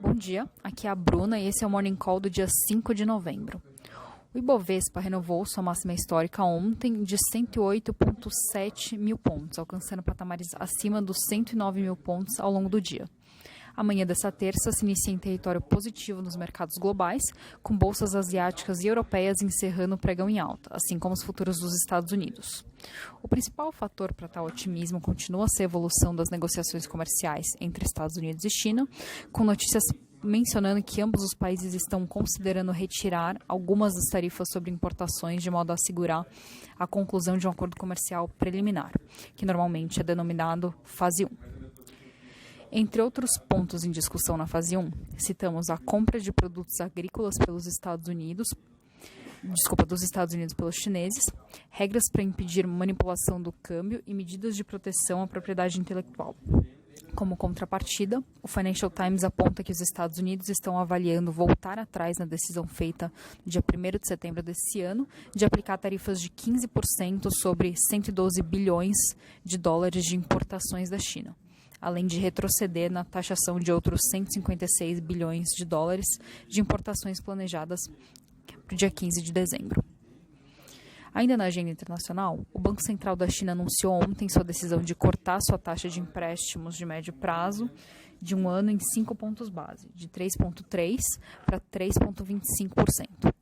Bom dia, aqui é a Bruna e esse é o Morning Call do dia 5 de novembro. O Ibovespa renovou sua máxima histórica ontem de 108,7 mil pontos, alcançando patamares acima dos 109 mil pontos ao longo do dia. Amanhã dessa terça se inicia em território positivo nos mercados globais, com bolsas asiáticas e europeias encerrando o pregão em alta, assim como os futuros dos Estados Unidos. O principal fator para tal otimismo continua a ser a evolução das negociações comerciais entre Estados Unidos e China, com notícias mencionando que ambos os países estão considerando retirar algumas das tarifas sobre importações de modo a assegurar a conclusão de um acordo comercial preliminar, que normalmente é denominado Fase 1. Entre outros pontos em discussão na fase 1, citamos a compra de produtos agrícolas dos Estados Unidos pelos chineses, regras para impedir manipulação do câmbio e medidas de proteção à propriedade intelectual. Como contrapartida, o Financial Times aponta que os Estados Unidos estão avaliando voltar atrás na decisão feita no dia 1º de setembro desse ano de aplicar tarifas de 15% sobre 112 bilhões de dólares de importações da China, além de retroceder na taxação de outros 156 bilhões de dólares de importações planejadas para o dia 15 de dezembro. Ainda na agenda internacional, o Banco Central da China anunciou ontem sua decisão de cortar sua taxa de empréstimos de médio prazo de um ano em 5 pontos base, de 3,3% para 3,25%.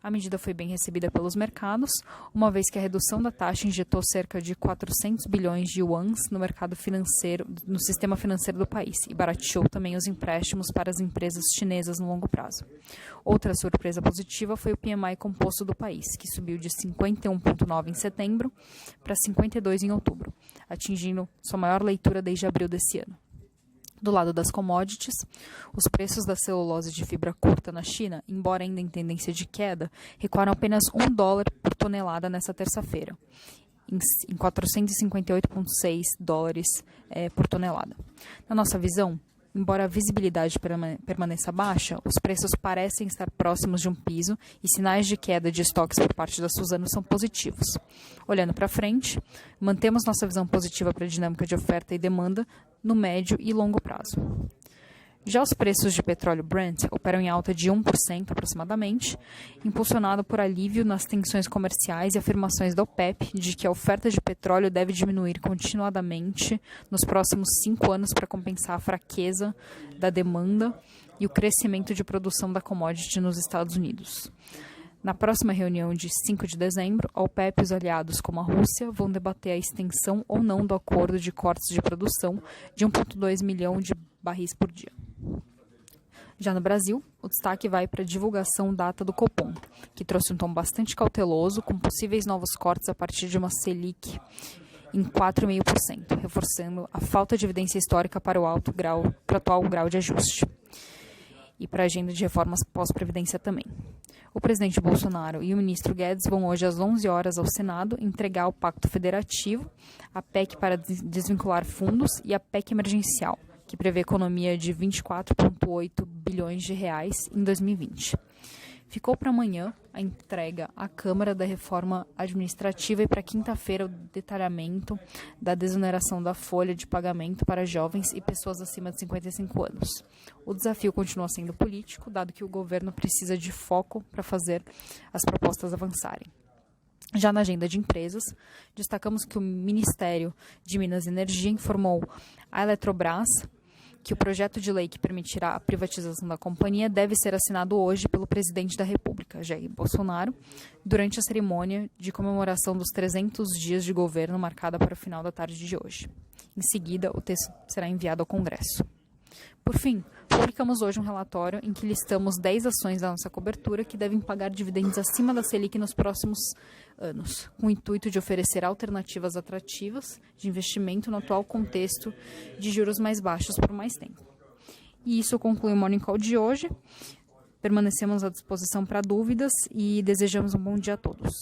A medida foi bem recebida pelos mercados, uma vez que a redução da taxa injetou cerca de 400 bilhões de yuans no sistema financeiro do país e barateou também os empréstimos para as empresas chinesas no longo prazo. Outra surpresa positiva foi o PMI composto do país, que subiu de 51,9 em setembro para 52 em outubro, atingindo sua maior leitura desde abril desse ano. Do lado das commodities, os preços da celulose de fibra curta na China, embora ainda em tendência de queda, recuaram apenas $1 por tonelada nesta terça-feira, em 458,6 dólares por tonelada. Na nossa visão, embora a visibilidade permaneça baixa, os preços parecem estar próximos de um piso e sinais de queda de estoques por parte da Suzano são positivos. Olhando para frente, mantemos nossa visão positiva para a dinâmica de oferta e demanda no médio e longo prazo. Já os preços de petróleo Brent operam em alta de 1% aproximadamente, impulsionado por alívio nas tensões comerciais e afirmações da OPEP de que a oferta de petróleo deve diminuir continuadamente nos próximos 5 anos para compensar a fraqueza da demanda e o crescimento de produção da commodity nos Estados Unidos. Na próxima reunião de 5 de dezembro, a OPEP e os aliados como a Rússia vão debater a extensão ou não do acordo de cortes de produção de 1,2 milhão de barris por dia. Já no Brasil, o destaque vai para a divulgação da ata do Copom, que trouxe um tom bastante cauteloso, com possíveis novos cortes a partir de uma Selic em 4,5%, reforçando a falta de evidência histórica para o atual grau de ajuste. E para a agenda de reformas pós-previdência também. O presidente Bolsonaro e o ministro Guedes vão hoje às 11 horas ao Senado entregar o Pacto Federativo, a PEC para desvincular fundos e a PEC emergencial, que prevê economia de 24,8 bilhões de reais em 2020. Ficou para amanhã a entrega à Câmara da reforma administrativa e para quinta-feira o detalhamento da desoneração da folha de pagamento para jovens e pessoas acima de 55 anos. O desafio continua sendo político, dado que o governo precisa de foco para fazer as propostas avançarem. Já na agenda de empresas, destacamos que o Ministério de Minas e Energia informou à Eletrobras que o projeto de lei que permitirá a privatização da companhia deve ser assinado hoje pelo presidente da República, Jair Bolsonaro, durante a cerimônia de comemoração dos 300 dias de governo marcada para o final da tarde de hoje. Em seguida, o texto será enviado ao Congresso. Por fim, publicamos hoje um relatório em que listamos 10 ações da nossa cobertura que devem pagar dividendos acima da Selic nos próximos anos, com o intuito de oferecer alternativas atrativas de investimento no atual contexto de juros mais baixos por mais tempo. E isso conclui o Morning Call de hoje. Permanecemos à disposição para dúvidas e desejamos um bom dia a todos.